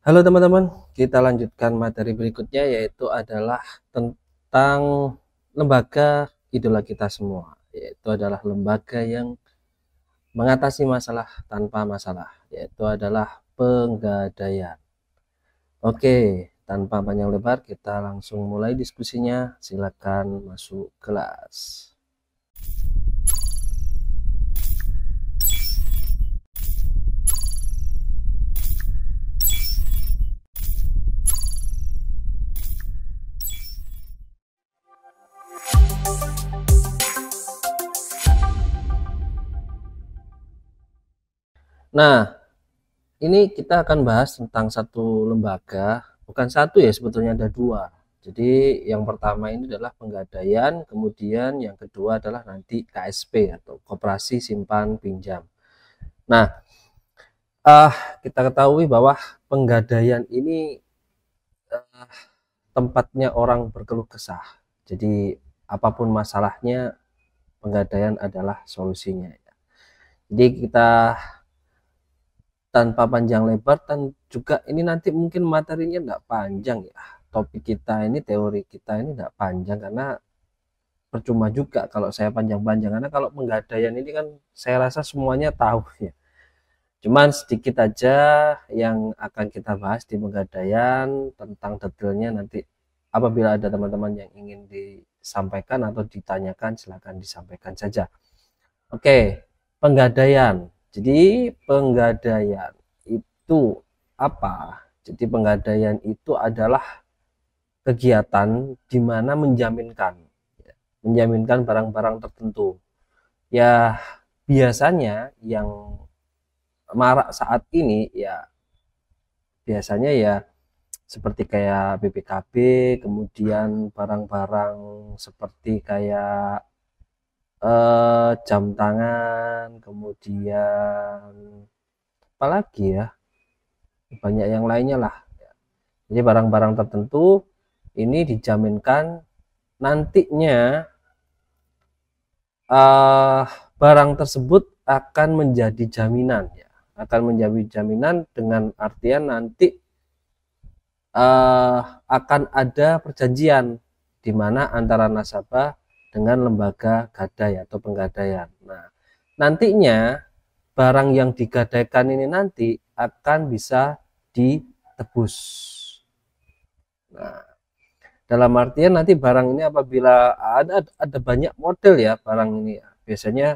Halo teman-teman, kita lanjutkan materi berikutnya yaitu adalah tentang lembaga idola kita semua, yaitu adalah lembaga yang mengatasi masalah tanpa masalah, yaitu adalah Pegadaian. Oke, tanpa panjang lebar kita langsung mulai diskusinya. Silakan masuk kelas. Nah, ini kita akan bahas tentang satu lembaga, bukan satu ya, sebetulnya ada dua. Jadi yang pertama ini adalah Pegadaian, kemudian yang kedua adalah nanti KSP atau Koperasi Simpan Pinjam. Nah, kita ketahui bahwa Pegadaian ini tempatnya orang berkeluh kesah. Jadi apapun masalahnya, Pegadaian adalah solusinya. Jadi kita tanpa panjang lebar, dan juga ini nanti mungkin materinya enggak panjang ya, topik kita ini, teori kita ini enggak panjang karena percuma juga kalau saya panjang-panjang, karena kalau Pegadaian ini kan saya rasa semuanya tahu ya, cuman sedikit aja yang akan kita bahas di Pegadaian. Tentang detailnya nanti apabila ada teman-teman yang ingin disampaikan atau ditanyakan, silahkan disampaikan saja. Oke, Pegadaian. Jadi Pegadaian itu apa? Jadi Pegadaian itu adalah kegiatan di mana menjaminkan barang-barang tertentu. Ya, biasanya yang marak saat ini ya biasanya ya seperti kayak BPKB, kemudian barang-barang seperti kayak jam tangan, kemudian apalagi ya, banyak yang lainnya lah. Jadi barang-barang tertentu ini dijaminkan nantinya barang tersebut akan menjadi jaminan ya, akan menjadi jaminan dengan artian nanti akan ada perjanjian di mana antara nasabah dengan lembaga gadai atau Pegadaian. Nah, nantinya barang yang digadaikan ini nanti akan bisa ditebus. Nah, dalam artian nanti barang ini apabila ada banyak model ya barang ini ya, biasanya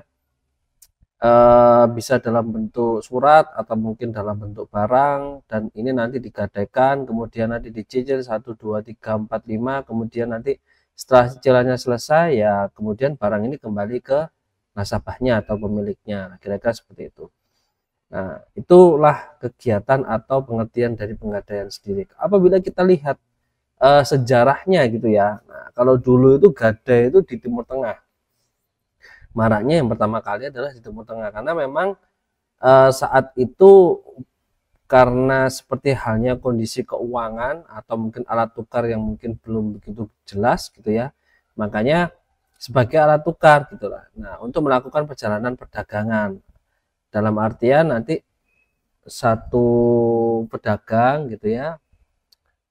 bisa dalam bentuk surat atau mungkin dalam bentuk barang, dan ini nanti digadaikan, kemudian nanti dicicil 1 2 3 4 5, kemudian nanti setelah cicilannya selesai ya kemudian barang ini kembali ke nasabahnya atau pemiliknya, kira-kira seperti itu. Nah, itulah kegiatan atau pengertian dari Pegadaian sendiri. Apabila kita lihat sejarahnya gitu ya, nah kalau dulu itu gadai itu di Timur Tengah, maraknya yang pertama kali adalah di Timur Tengah, karena memang saat itu karena seperti halnya kondisi keuangan atau mungkin alat tukar yang mungkin belum begitu jelas gitu ya, makanya sebagai alat tukar gitulah. Nah, untuk melakukan perjalanan perdagangan, dalam artian nanti satu pedagang gitu ya,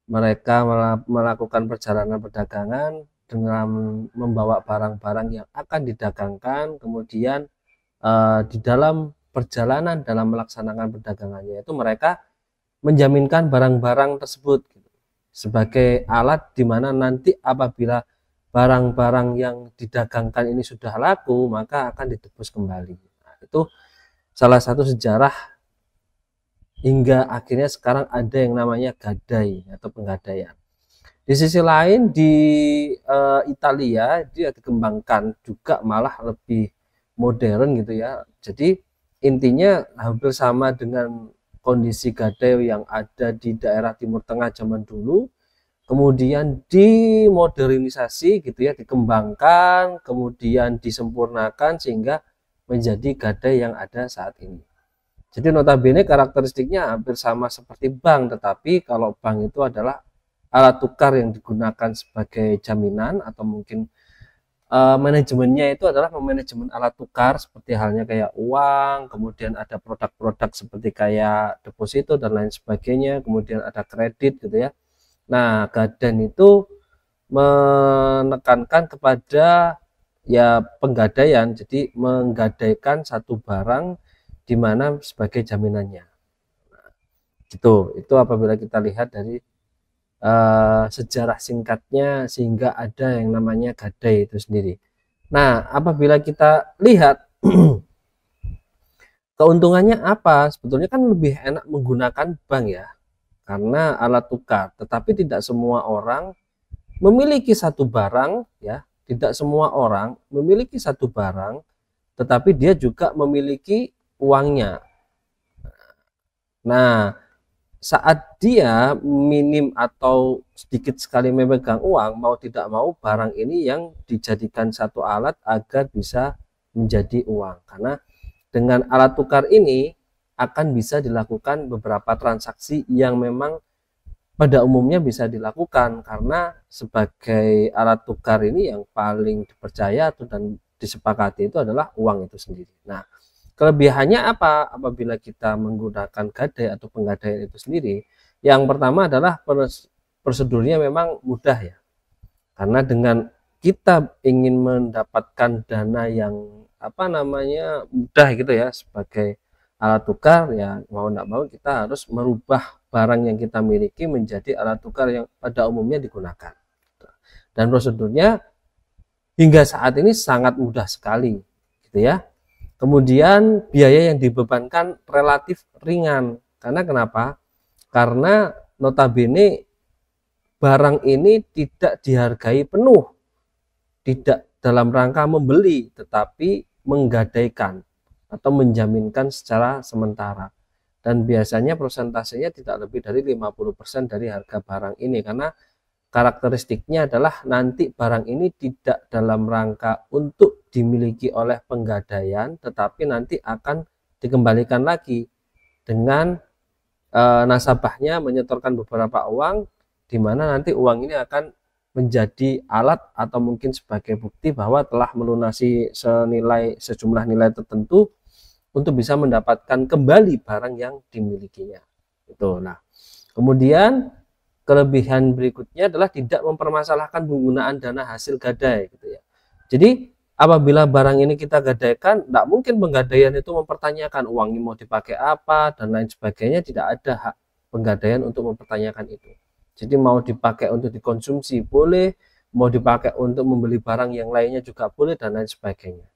mereka melakukan perjalanan perdagangan dengan membawa barang-barang yang akan didagangkan, kemudian di dalam perjalanan dalam melaksanakan perdagangannya itu mereka menjaminkan barang-barang tersebut gitu, sebagai alat di mana nanti apabila barang-barang yang didagangkan ini sudah laku maka akan ditebus kembali. Nah, itu salah satu sejarah hingga akhirnya sekarang ada yang namanya gadai atau Pegadaian. Di sisi lain di Italia dia dikembangkan juga malah lebih modern gitu ya. Jadi intinya hampir sama dengan kondisi gadai yang ada di daerah Timur Tengah zaman dulu, kemudian dimodernisasi gitu ya, dikembangkan, kemudian disempurnakan sehingga menjadi gadai yang ada saat ini. Jadi notabene karakteristiknya hampir sama seperti bank, tetapi kalau bank itu adalah alat tukar yang digunakan sebagai jaminan atau mungkin manajemennya itu adalah manajemen alat tukar seperti halnya kayak uang, kemudian ada produk-produk seperti kayak deposito dan lain sebagainya, kemudian ada kredit gitu ya. Nah, Gadan itu menekankan kepada ya penggadaian, jadi menggadaikan satu barang di mana sebagai jaminannya. Gitu. Itu apabila kita lihat dari sejarah singkatnya sehingga ada yang namanya gadai itu sendiri. Nah, apabila kita lihat keuntungannya apa? Sebetulnya kan lebih enak menggunakan bank ya, karena alat tukar. Tetapi tidak semua orang memiliki satu barang ya, tidak semua orang memiliki satu barang, tetapi dia juga memiliki uangnya. Nah, saat dia minim atau sedikit sekali memegang uang, mau tidak mau barang ini yang dijadikan satu alat agar bisa menjadi uang. Karena dengan alat tukar ini akan bisa dilakukan beberapa transaksi yang memang pada umumnya bisa dilakukan, karena sebagai alat tukar ini yang paling dipercaya atau dan disepakati itu adalah uang itu sendiri. Nah, kelebihannya apa apabila kita menggunakan gadai atau penggadaian itu sendiri? Yang pertama adalah prosedurnya memang mudah ya. Karena dengan kita ingin mendapatkan dana yang mudah gitu ya sebagai alat tukar, ya mau tidak mau kita harus merubah barang yang kita miliki menjadi alat tukar yang pada umumnya digunakan. Dan prosedurnya hingga saat ini sangat mudah sekali gitu ya. Kemudian biaya yang dibebankan relatif ringan. Karena kenapa? Karena notabene barang ini tidak dihargai penuh, tidak dalam rangka membeli, tetapi menggadaikan atau menjaminkan secara sementara. Dan biasanya persentasenya tidak lebih dari 50% dari harga barang ini, karena karakteristiknya adalah nanti barang ini tidak dalam rangka untuk dimiliki oleh penggadaian, tetapi nanti akan dikembalikan lagi dengan nasabahnya menyetorkan beberapa uang, di mana nanti uang ini akan menjadi alat atau mungkin sebagai bukti bahwa telah melunasi sejumlah nilai tertentu untuk bisa mendapatkan kembali barang yang dimilikinya. Itu. Nah, kemudian kelebihan berikutnya adalah tidak mempermasalahkan penggunaan dana hasil gadai gitu ya. Jadi apabila barang ini kita gadaikan, tidak mungkin penggadaian itu mempertanyakan uang ini mau dipakai apa dan lain sebagainya, tidak ada hak penggadaian untuk mempertanyakan itu. Jadi mau dipakai untuk dikonsumsi boleh, mau dipakai untuk membeli barang yang lainnya juga boleh dan lain sebagainya.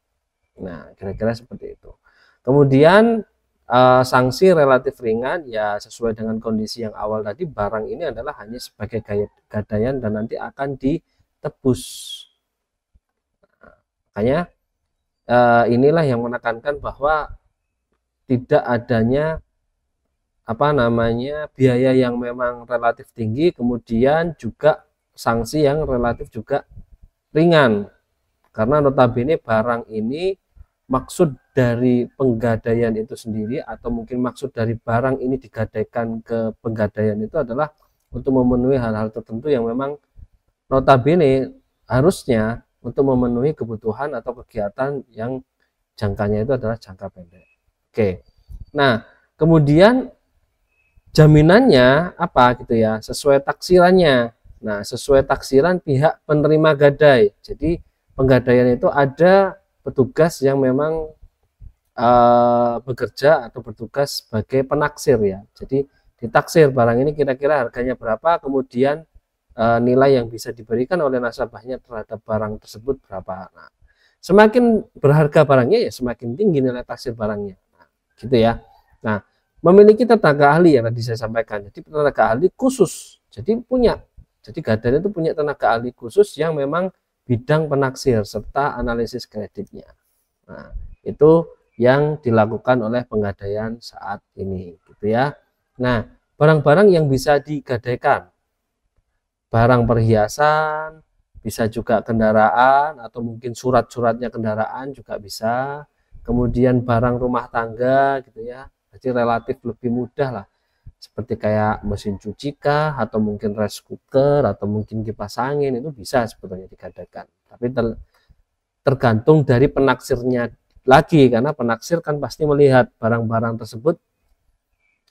Nah, kira-kira seperti itu. Kemudian sanksi relatif ringan ya, sesuai dengan kondisi yang awal tadi, barang ini adalah hanya sebagai gadaian dan nanti akan ditebus. Makanya inilah yang menekankan bahwa tidak adanya biaya yang memang relatif tinggi, kemudian juga sanksi yang relatif juga ringan, karena notabene barang ini maksud dari penggadaian itu sendiri atau mungkin maksud dari barang ini digadaikan ke penggadaian itu adalah untuk memenuhi hal-hal tertentu yang memang notabene harusnya untuk memenuhi kebutuhan atau kegiatan yang jangkanya itu adalah jangka pendek. Oke. Nah, kemudian jaminannya apa gitu ya, sesuai taksirannya. Nah, sesuai taksiran pihak penerima gadai. Jadi penggadaian itu ada petugas yang memang bekerja atau bertugas sebagai penaksir ya. Jadi ditaksir barang ini kira-kira harganya berapa, kemudian nilai yang bisa diberikan oleh nasabahnya terhadap barang tersebut berapa. Nah, semakin berharga barangnya ya semakin tinggi nilai taksir barangnya. Nah, gitu ya. Nah, memiliki tenaga ahli yang tadi saya sampaikan. Jadi tenaga ahli khusus. Jadi Gadan itu punya tenaga ahli khusus yang memang bidang penaksir serta analisis kreditnya. Nah, itu yang dilakukan oleh penggadaian saat ini gitu ya. Nah, barang-barang yang bisa digadaikan, barang perhiasan, bisa juga kendaraan atau mungkin surat-suratnya kendaraan juga bisa. Kemudian barang rumah tangga gitu ya. Jadi relatif lebih mudah lah. Seperti kayak mesin cuci kah, atau mungkin rice cooker, atau mungkin kipas angin, itu bisa sebetulnya digadaikan. Tapi tergantung dari penaksirnya lagi, karena penaksir kan pasti melihat barang-barang tersebut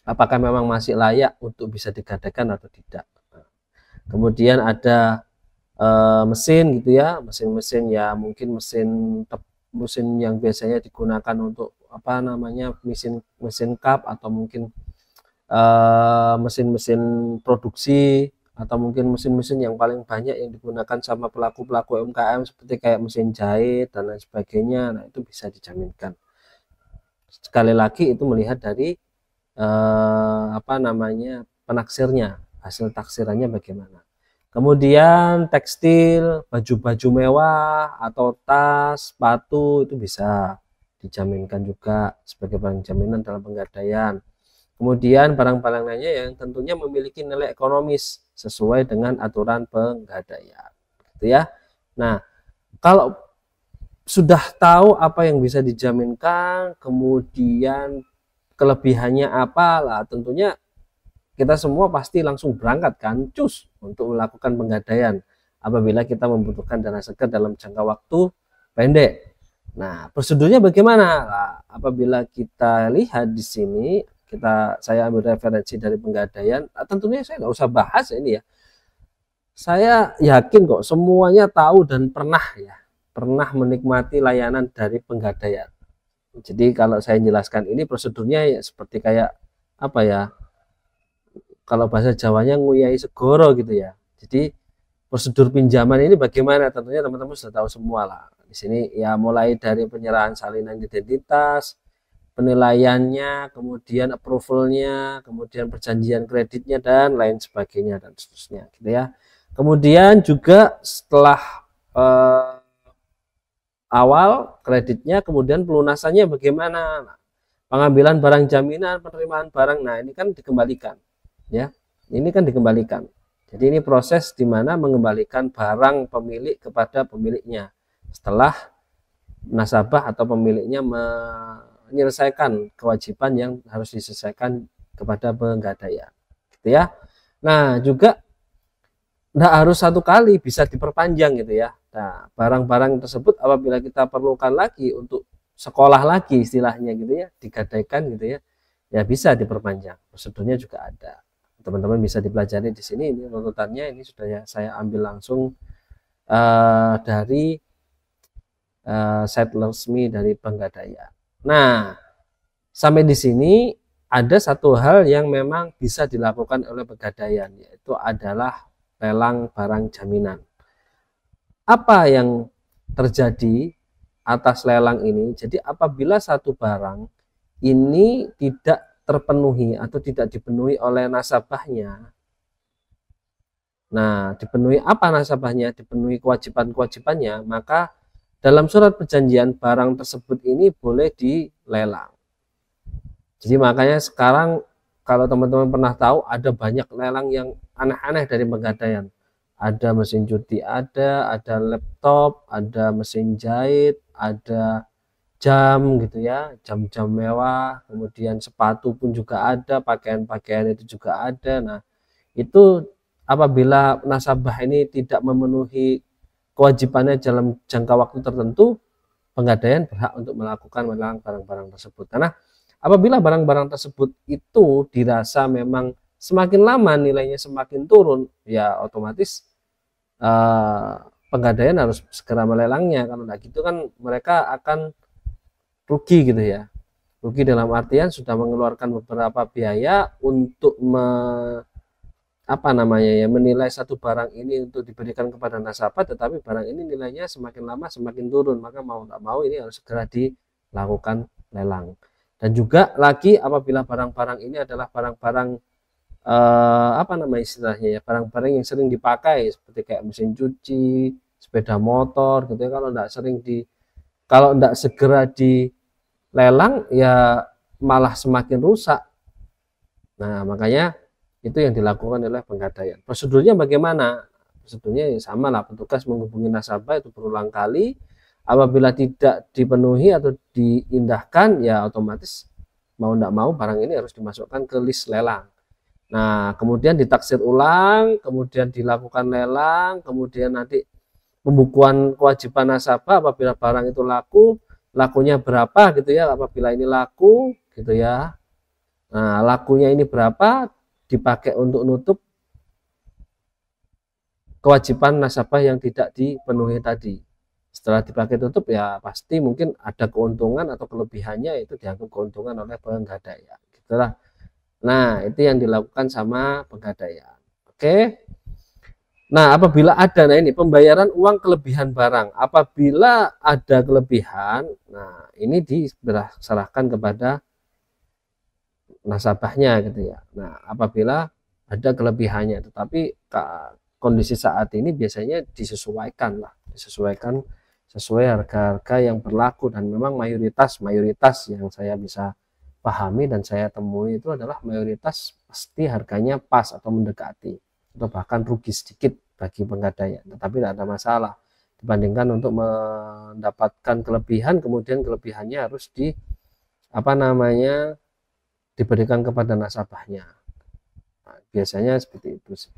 apakah memang masih layak untuk bisa digadaikan atau tidak. Kemudian ada mesin gitu ya, mesin-mesin ya mungkin mesin yang biasanya digunakan untuk apa namanya mesin cup, atau mungkin mesin-mesin produksi, atau mungkin mesin-mesin yang paling banyak yang digunakan sama pelaku-pelaku UMKM seperti kayak mesin jahit dan lain sebagainya. Nah, itu bisa dijaminkan. Sekali lagi itu melihat dari apa namanya penaksirnya, hasil taksirannya bagaimana. Kemudian tekstil, baju-baju mewah atau tas, sepatu itu bisa dijaminkan juga sebagai barang jaminan dalam penggadaian. Kemudian barang-barang lainnya yang tentunya memiliki nilai ekonomis sesuai dengan aturan penggadaian, gitu ya. Nah, kalau sudah tahu apa yang bisa dijaminkan, kemudian kelebihannya apa lah, tentunya kita semua pasti langsung berangkat kan, cus untuk melakukan penggadaian apabila kita membutuhkan dana segar dalam jangka waktu pendek. Nah, prosedurnya bagaimana? Nah, apabila kita lihat di sini, saya ambil referensi dari penggadaian. Nah, tentunya saya nggak usah bahas ini ya. Saya yakin kok semuanya tahu dan pernah menikmati layanan dari penggadaian. Jadi kalau saya jelaskan ini prosedurnya ya seperti kayak apa ya? Kalau bahasa Jawanya nguyai segoro gitu ya. Jadi prosedur pinjaman ini bagaimana? Tentunya teman-teman sudah tahu semua lah. Di sini ya mulai dari penyerahan salinan identitas, penilaiannya, kemudian approvalnya, kemudian perjanjian kreditnya dan lain sebagainya dan seterusnya gitu ya. Kemudian juga setelah awal kreditnya, kemudian pelunasannya bagaimana, pengambilan barang jaminan, penerimaan barang, nah ini kan dikembalikan ya, ini kan dikembalikan. Jadi ini proses di mana mengembalikan barang pemilik kepada pemiliknya setelah nasabah atau pemiliknya menyelesaikan kewajiban yang harus diselesaikan kepada penggadaian, gitu ya. Nah, juga tidak harus satu kali, bisa diperpanjang gitu ya. Nah, barang-barang tersebut apabila kita perlukan lagi untuk sekolah lagi istilahnya gitu ya, digadaikan gitu ya, ya bisa diperpanjang. Prosedurnya juga ada. Teman-teman bisa dipelajari di sini. Ini runutannya ini sudah saya ambil langsung dari site resmi dari penggadaian. Nah, sampai di sini ada satu hal yang memang bisa dilakukan oleh penggadaian, yaitu adalah lelang barang jaminan. Apa yang terjadi atas lelang ini? Jadi apabila satu barang ini tidak terpenuhi atau tidak dipenuhi oleh nasabahnya, nah dipenuhi apa nasabahnya? Dipenuhi kewajiban-kewajibannya, maka dalam surat perjanjian barang tersebut ini boleh dilelang. Jadi makanya sekarang kalau teman-teman pernah tahu ada banyak lelang yang aneh-aneh dari penggadaian. Ada mesin cuci, ada laptop, ada mesin jahit, ada jam gitu ya, jam-jam mewah, kemudian sepatu pun juga ada, pakaian-pakaian itu juga ada. Nah, itu apabila nasabah ini tidak memenuhi kewajibannya dalam jangka waktu tertentu, penggadaian berhak untuk melakukan melelang barang-barang tersebut. Karena apabila barang-barang tersebut itu dirasa memang semakin lama nilainya semakin turun, ya otomatis penggadaian harus segera melelangnya. Kalau tidak gitu kan mereka akan rugi gitu ya. Rugi dalam artian sudah mengeluarkan beberapa biaya untuk menilai satu barang ini untuk diberikan kepada nasabah, tetapi barang ini nilainya semakin lama semakin turun, maka mau tidak mau ini harus segera dilakukan lelang. Dan juga lagi apabila barang-barang ini adalah barang-barang istilahnya ya, barang-barang yang sering dipakai seperti kayak mesin cuci, sepeda motor gitu ya, kalau tidak segera dilelang ya malah semakin rusak. Nah, makanya itu yang dilakukan oleh penggadaian. Prosedurnya bagaimana? Prosedurnya sama lah, petugas menghubungi nasabah itu berulang kali. Apabila tidak dipenuhi atau diindahkan, ya otomatis mau tidak mau barang ini harus dimasukkan ke list lelang. Nah, kemudian ditaksir ulang, kemudian dilakukan lelang, kemudian nanti pembukuan kewajiban nasabah apabila barang itu lakunya berapa gitu ya, apabila ini laku gitu ya. Nah, lakunya ini berapa dipakai untuk nutup kewajiban nasabah yang tidak dipenuhi tadi. Setelah dipakai tutup ya pasti mungkin ada keuntungan atau kelebihannya, itu dianggap keuntungan oleh penggadaian. Gitulah. Nah, itu yang dilakukan sama penggadaian. Oke. Nah, apabila ada, nah ini pembayaran uang kelebihan barang. Apabila ada kelebihan, nah ini diserahkan kepada nasabahnya gitu ya. Nah, apabila ada kelebihannya, tetapi kondisi saat ini biasanya disesuaikan sesuai harga-harga yang berlaku, dan memang mayoritas yang saya bisa pahami dan saya temui itu adalah mayoritas pasti harganya pas atau mendekati, atau bahkan rugi sedikit bagi penggadaian, tetapi tidak ada masalah dibandingkan untuk mendapatkan kelebihan, kemudian kelebihannya harus diberikan kepada nasabahnya. Nah, biasanya seperti itu sih,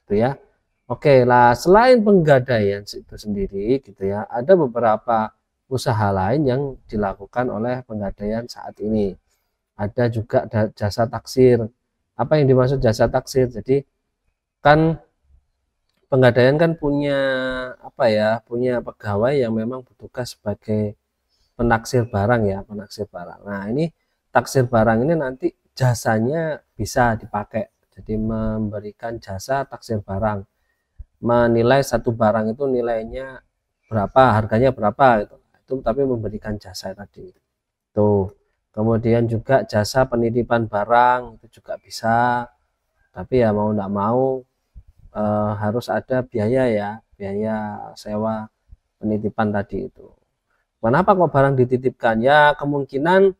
gitu ya. Oke lah, selain penggadaian itu sendiri gitu ya, ada beberapa usaha lain yang dilakukan oleh penggadaian saat ini. Ada juga jasa taksir. Apa yang dimaksud jasa taksir? Jadi kan penggadaian kan punya pegawai yang memang bertugas sebagai penaksir barang ya, penaksir barang. Nah, ini taksir barang ini nanti jasanya bisa dipakai. Jadi memberikan jasa taksir barang. Menilai satu barang itu nilainya berapa, harganya berapa gitu. Itu tapi memberikan jasa tadi. Tuh. Kemudian juga jasa penitipan barang itu juga bisa. Tapi ya mau enggak mau harus ada biaya sewa penitipan tadi itu. Kenapa kok barang dititipkan? Ya kemungkinan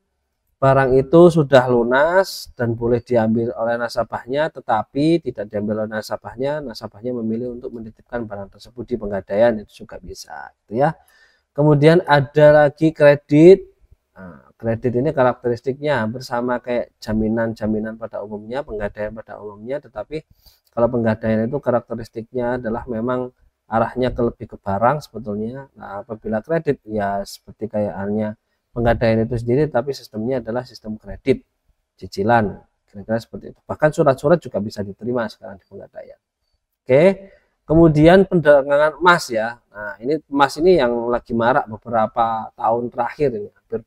barang itu sudah lunas dan boleh diambil oleh nasabahnya, tetapi tidak diambil oleh nasabahnya memilih untuk menitipkan barang tersebut di penggadaian, itu juga bisa gitu ya. Kemudian ada lagi kredit. Nah, kredit ini karakteristiknya hampir sama kayak jaminan pada umumnya, penggadaian pada umumnya, tetapi kalau penggadaian itu karakteristiknya adalah memang arahnya lebih ke barang sebetulnya. Nah, apabila kredit ya seperti kayak halnya penggadaian itu sendiri, tapi sistemnya adalah sistem kredit cicilan, kira-kira seperti itu. Bahkan surat-surat juga bisa diterima sekarang di penggadaian. Oke. Kemudian perdagangan emas ya. Nah, ini emas ini yang lagi marak beberapa tahun terakhir ini, hampir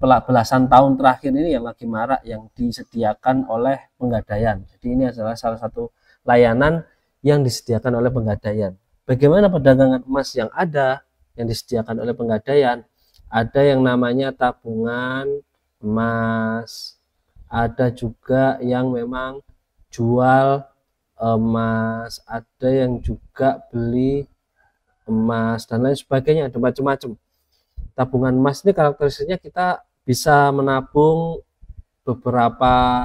belasan tahun terakhir ini yang lagi marak, yang disediakan oleh penggadaian. Jadi ini adalah salah satu layanan yang disediakan oleh penggadaian. Bagaimana perdagangan emas yang ada yang disediakan oleh penggadaian? Ada yang namanya tabungan emas, ada juga yang memang jual emas, ada yang juga beli emas dan lain sebagainya, ada macam-macam. Tabungan emas ini karakteristiknya kita bisa menabung beberapa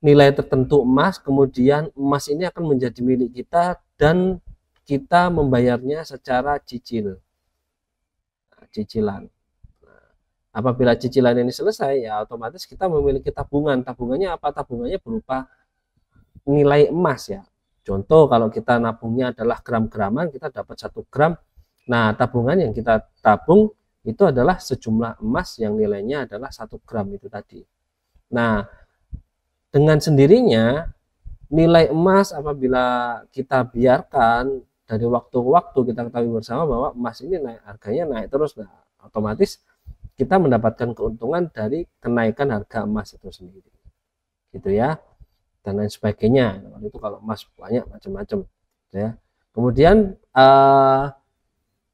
nilai tertentu emas, kemudian emas ini akan menjadi milik kita dan kita membayarnya secara cicilan. Apabila cicilan ini selesai ya otomatis kita memiliki tabungan. Tabungannya apa? Tabungannya berupa nilai emas ya. Contoh kalau kita nabungnya adalah gram-graman, kita dapat 1 gram. Nah, tabungan yang kita tabung itu adalah sejumlah emas yang nilainya adalah 1 gram itu tadi. Nah, dengan sendirinya nilai emas apabila kita biarkan dari waktu ke waktu, kita ketahui bersama bahwa emas ini harganya naik terus. Nah, otomatis kita mendapatkan keuntungan dari kenaikan harga emas itu sendiri. Gitu ya. Dan lain sebagainya. Itu kalau emas banyak macam-macam ya. Kemudian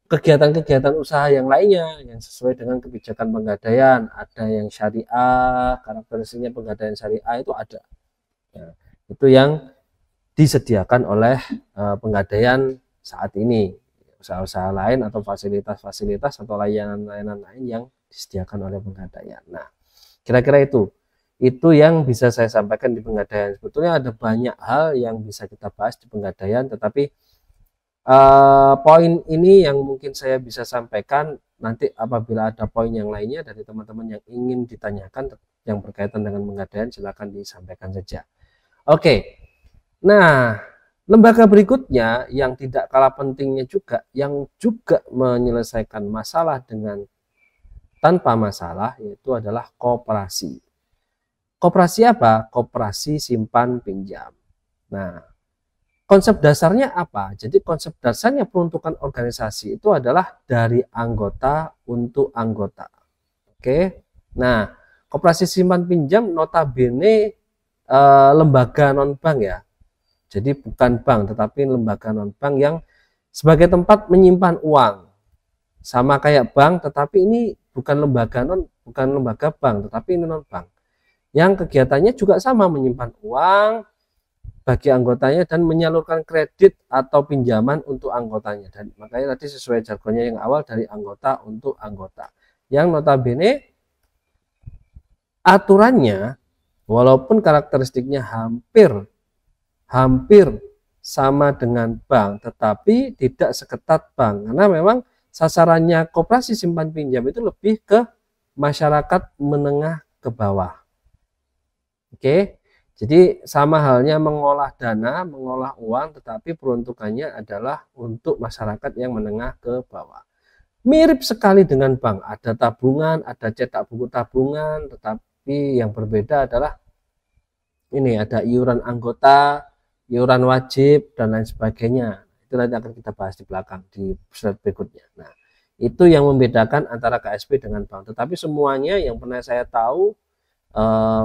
kegiatan-kegiatan usaha yang lainnya yang sesuai dengan kebijakan penggadaian, ada yang syariah, karakteristiknya penggadaian syariah itu ada ya, itu yang disediakan oleh penggadaian saat ini. Usaha-usaha lain atau fasilitas-fasilitas atau layanan-layanan lain yang disediakan oleh penggadaian. Nah, kira-kira itu yang bisa saya sampaikan di penggadaian. Sebetulnya ada banyak hal yang bisa kita bahas di penggadaian, tetapi poin ini yang mungkin saya bisa sampaikan. Nanti apabila ada poin yang lainnya dari teman-teman yang ingin ditanyakan yang berkaitan dengan penggadaian, silakan disampaikan saja. Oke. Nah, Lembaga berikutnya yang tidak kalah pentingnya juga, yang juga menyelesaikan masalah dengan tanpa masalah, yaitu adalah koperasi. Koperasi apa? Koperasi simpan pinjam. Nah, konsep dasarnya apa? Jadi konsep dasarnya peruntukan organisasi itu adalah dari anggota untuk anggota. Oke. Nah, koperasi simpan pinjam notabene lembaga non bank ya. Jadi bukan bank tetapi lembaga non bank yang sebagai tempat menyimpan uang. Sama kayak bank tetapi ini bukan lembaga bank tetapi ini non bank. Yang kegiatannya juga sama, menyimpan uang bagi anggotanya dan menyalurkan kredit atau pinjaman untuk anggotanya. Dan makanya tadi sesuai jargonnya yang awal, dari anggota untuk anggota. Yang notabene aturannya walaupun karakteristiknya hampir sama dengan bank, tetapi tidak seketat bank, karena memang sasarannya koperasi simpan pinjam itu lebih ke masyarakat menengah ke bawah. Oke, jadi sama halnya mengolah dana, mengolah uang, tetapi peruntukannya adalah untuk masyarakat yang menengah ke bawah. Mirip sekali dengan bank, ada tabungan, ada cetak buku tabungan, tetapi yang berbeda adalah ini ada iuran anggota, iuran wajib, dan lain sebagainya. Itu nanti akan kita bahas di belakang di slide berikutnya. Nah, itu yang membedakan antara KSP dengan bank. Tetapi semuanya yang pernah saya tahu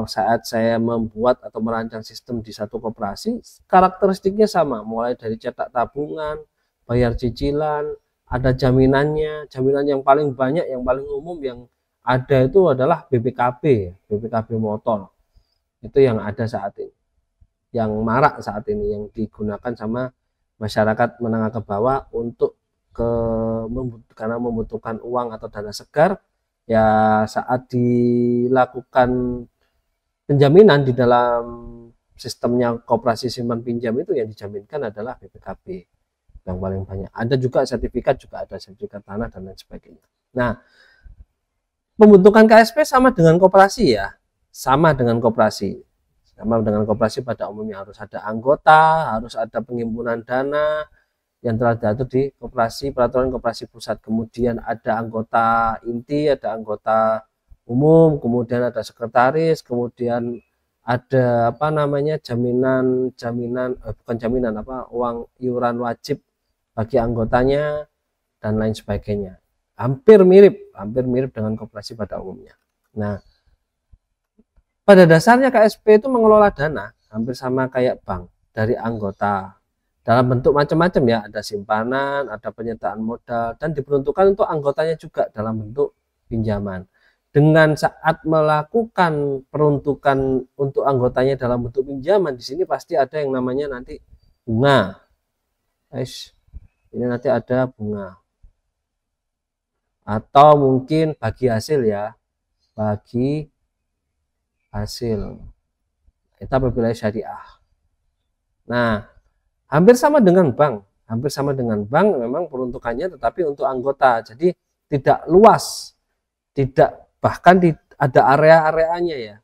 saat saya membuat atau merancang sistem di satu koperasi, karakteristiknya sama, mulai dari cetak tabungan, bayar cicilan, ada jaminannya. Jaminan yang paling banyak, yang paling umum yang ada itu adalah BPKB motor. Itu yang ada saat ini, yang marak saat ini, yang digunakan sama masyarakat menengah ke bawah untuk karena membutuhkan uang atau dana segar ya. Saat dilakukan penjaminan di dalam sistemnya koperasi simpan pinjam itu, yang dijaminkan adalah BPKB yang paling banyak. Ada juga sertifikat, juga ada sertifikat tanah dan lain sebagainya. Nah, pembentukan KSP sama dengan koperasi ya, sama dengan koperasi pada umumnya. Harus ada anggota, harus ada penghimpunan dana yang telah diatur di koperasi, peraturan koperasi pusat. Kemudian ada anggota inti, ada anggota umum, kemudian ada sekretaris, kemudian ada uang iuran wajib bagi anggotanya dan lain sebagainya. Hampir mirip dengan koperasi pada umumnya. Nah, pada dasarnya KSP itu mengelola dana hampir sama kayak bank dari anggota dalam bentuk macam-macam ya, ada simpanan, ada penyertaan modal, dan diperuntukkan untuk anggotanya juga dalam bentuk pinjaman. Dengan saat melakukan peruntukan untuk anggotanya dalam bentuk pinjaman, di sini pasti ada yang namanya nanti bunga. Ini nanti ada bunga. Atau mungkin bagi hasil ya, bagi hasil. Kita berwilayah syariah. Nah, hampir sama dengan bank, memang peruntukannya tetapi untuk anggota. Jadi tidak luas, bahkan ada area-areanya ya.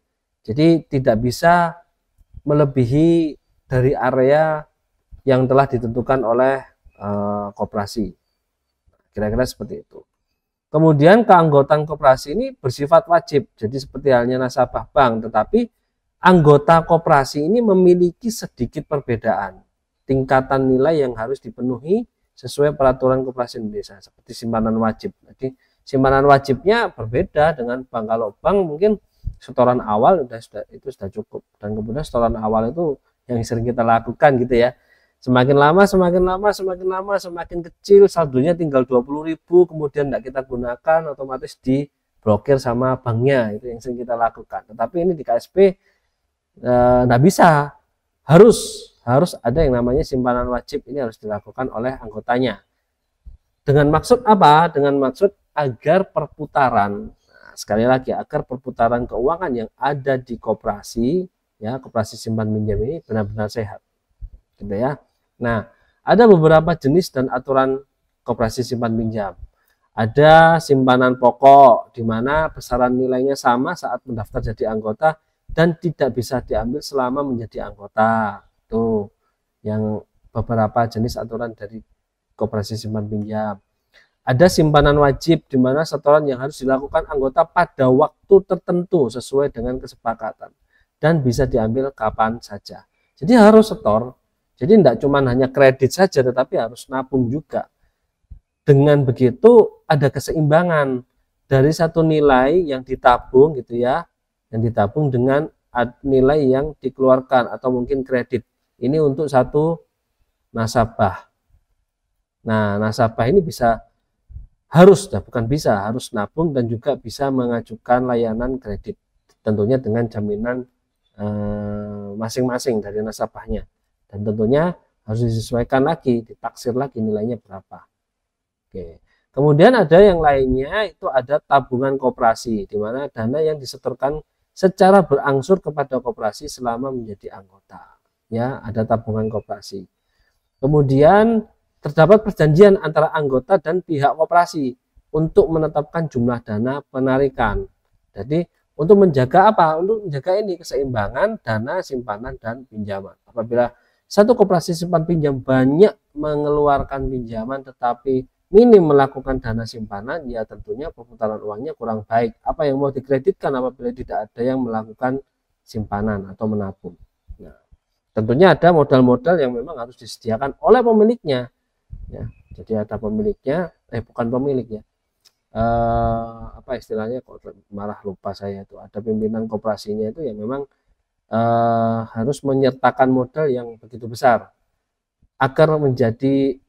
Jadi tidak bisa melebihi dari area yang telah ditentukan oleh koperasi. Kira-kira seperti itu. Kemudian keanggotaan koperasi ini bersifat wajib. Jadi seperti halnya nasabah bank, tetapi anggota koperasi ini memiliki sedikit perbedaan tingkatan nilai yang harus dipenuhi sesuai peraturan koperasi Indonesia, seperti simpanan wajib. Jadi simpanan wajibnya berbeda dengan bank. Kalau bank mungkin setoran awal itu sudah cukup, dan kemudian setoran awal itu yang sering kita lakukan gitu ya. Semakin lama semakin kecil, saldonya tinggal 20.000, kemudian tidak kita gunakan, otomatis diblokir sama banknya. Itu yang sering kita lakukan. Tetapi ini di KSP tidak bisa, harus ada yang namanya simpanan wajib. Ini harus dilakukan oleh anggotanya. Dengan maksud apa? Dengan maksud agar perputaran, sekali lagi, agar perputaran keuangan yang ada di koperasi ya, koperasi simpan pinjam ini benar-benar sehat, gitu ya. Nah, ada beberapa jenis dan aturan koperasi simpan pinjam. Ada simpanan pokok, di mana besaran nilainya sama saat mendaftar jadi anggota dan tidak bisa diambil selama menjadi anggota. Tuh yang beberapa jenis aturan dari koperasi simpan pinjam. Ada simpanan wajib, di mana setoran yang harus dilakukan anggota pada waktu tertentu sesuai dengan kesepakatan dan bisa diambil kapan saja. Jadi harus setor. Jadi tidak cuma hanya kredit saja, tetapi harus nabung juga. Dengan begitu ada keseimbangan dari satu nilai yang ditabung gitu ya, yang ditabung dengan nilai yang dikeluarkan atau mungkin kredit. Ini untuk satu nasabah. Nah, nasabah ini harus nabung dan juga bisa mengajukan layanan kredit, tentunya dengan jaminan masing-masing dari nasabahnya, dan tentunya harus disesuaikan lagi, ditaksir lagi nilainya berapa. Oke. Kemudian ada yang lainnya, itu ada tabungan koperasi, di mana dana yang disetorkan secara berangsur kepada koperasi selama menjadi anggota. Ya, ada tabungan koperasi. Kemudian terdapat perjanjian antara anggota dan pihak koperasi untuk menetapkan jumlah dana penarikan. Jadi untuk menjaga apa? Untuk menjaga ini keseimbangan dana simpanan dan pinjaman. Apabila satu koperasi simpan pinjam banyak mengeluarkan pinjaman tetapi minim melakukan dana simpanan, ya tentunya perputaran uangnya kurang baik. Apa yang mau dikreditkan apabila tidak ada yang melakukan simpanan atau menabung? Nah, tentunya ada modal-modal yang memang harus disediakan oleh pemiliknya. Ya, jadi ada pemiliknya, bukan pemiliknya. Apa istilahnya, kok marah lupa saya, itu ada pimpinan koperasinya itu yang memang harus menyertakan modal yang begitu besar agar menjadi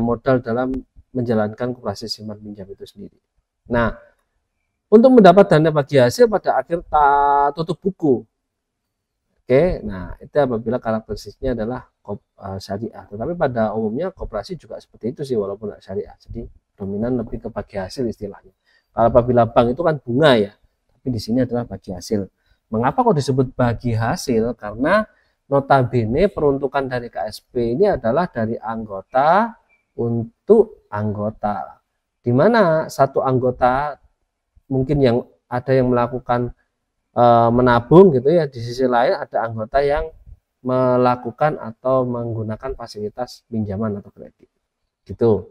modal dalam menjalankan koperasi simpan pinjam itu sendiri. Nah, untuk mendapat dana bagi hasil pada akhir tutup buku. Oke, nah itu apabila karakteristiknya adalah syariah. Tetapi pada umumnya koperasi juga seperti itu sih, walaupun tidak syariah. Jadi dominan lebih ke bagi hasil istilahnya. Kalau apabila bank itu kan bunga ya, tapi di sini adalah bagi hasil. Mengapa kok disebut bagi hasil? Karena notabene peruntukan dari KSP ini adalah dari anggota untuk anggota, di mana satu anggota mungkin yang ada yang melakukan menabung gitu ya, di sisi lain ada anggota yang melakukan atau menggunakan fasilitas pinjaman atau kredit gitu.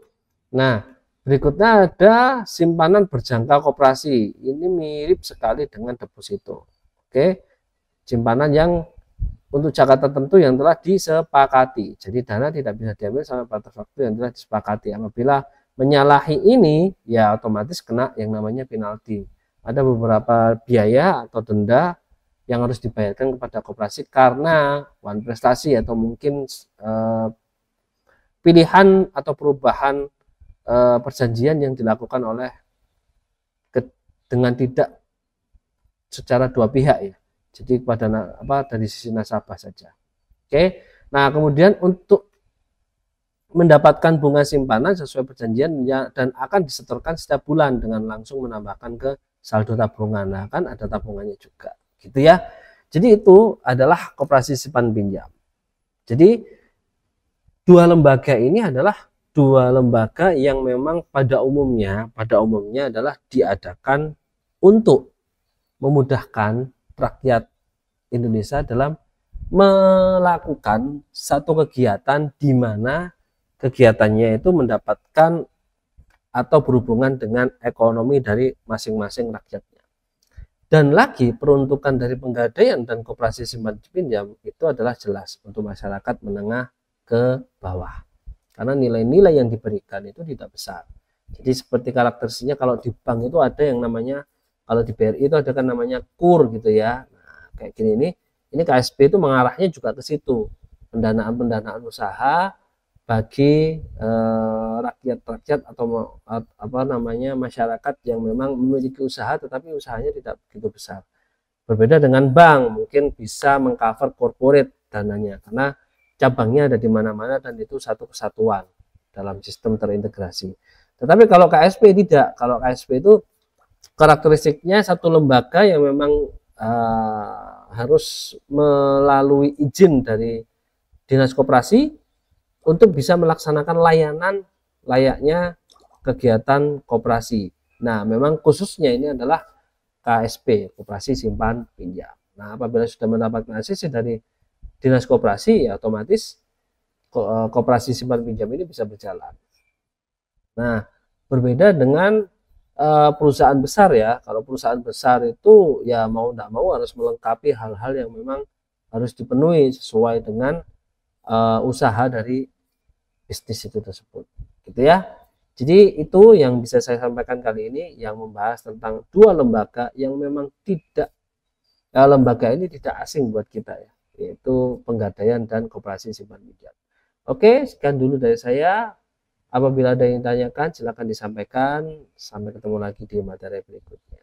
Nah, berikutnya ada simpanan berjangka koperasi. Ini mirip sekali dengan deposito. Oke, simpanan yang untuk jangka tertentu yang telah disepakati. Jadi dana tidak bisa diambil sampai batas waktu yang telah disepakati. Apabila menyalahi ini, ya otomatis kena yang namanya penalti. Ada beberapa biaya atau denda yang harus dibayarkan kepada koperasi karena prestasi atau mungkin pilihan atau perubahan perjanjian yang dilakukan dengan tidak secara dua pihak ya. Jadi pada dari sisi nasabah saja. Oke. Nah, kemudian untuk mendapatkan bunga simpanan sesuai perjanjian dan akan disetorkan setiap bulan dengan langsung menambahkan ke saldo tabungan. Nah, kan ada tabungannya juga. Gitu ya. Jadi itu adalah koperasi simpan pinjam. Jadi dua lembaga ini adalah dua lembaga yang memang pada umumnya adalah diadakan untuk memudahkan rakyat Indonesia dalam melakukan satu kegiatan di mana kegiatannya itu mendapatkan atau berhubungan dengan ekonomi dari masing-masing rakyatnya. Dan lagi peruntukan dari penggadaian dan koperasi simpan pinjam itu adalah jelas untuk masyarakat menengah ke bawah. Karena nilai-nilai yang diberikan itu tidak besar. Jadi seperti karakteristiknya kalau di bank itu ada yang namanya, kalau di BRI itu ada kan namanya KUR gitu ya. Nah, kayak gini ini KSP itu mengarahnya juga ke situ. Pendanaan usaha bagi rakyat atau masyarakat yang memang memiliki usaha tetapi usahanya tidak begitu besar. Berbeda dengan bank, mungkin bisa mengcover corporate dananya karena cabangnya ada di mana-mana dan itu satu kesatuan dalam sistem terintegrasi. Tetapi kalau KSP tidak. Kalau KSP itu karakteristiknya satu lembaga yang memang harus melalui izin dari Dinas Koperasi untuk bisa melaksanakan layanan layaknya kegiatan koperasi. Nah, memang khususnya ini adalah KSP, Koperasi Simpan Pinjam. Nah, apabila sudah mendapatkan ACC dari Dinas Koperasi, ya otomatis koperasi simpan pinjam ini bisa berjalan. Nah, berbeda dengan perusahaan besar ya. Kalau perusahaan besar itu ya mau tidak mau harus melengkapi hal-hal yang memang harus dipenuhi sesuai dengan usaha dari bisnis itu tersebut, gitu ya. Jadi itu yang bisa saya sampaikan kali ini, yang membahas tentang dua lembaga yang memang tidak, lembaga ini tidak asing buat kita ya, yaitu Pegadaian dan Koperasi Simpan Pinjam. Oke, sekian dulu dari saya. Apabila ada yang ditanyakan, silakan disampaikan. Sampai ketemu lagi di materi berikutnya.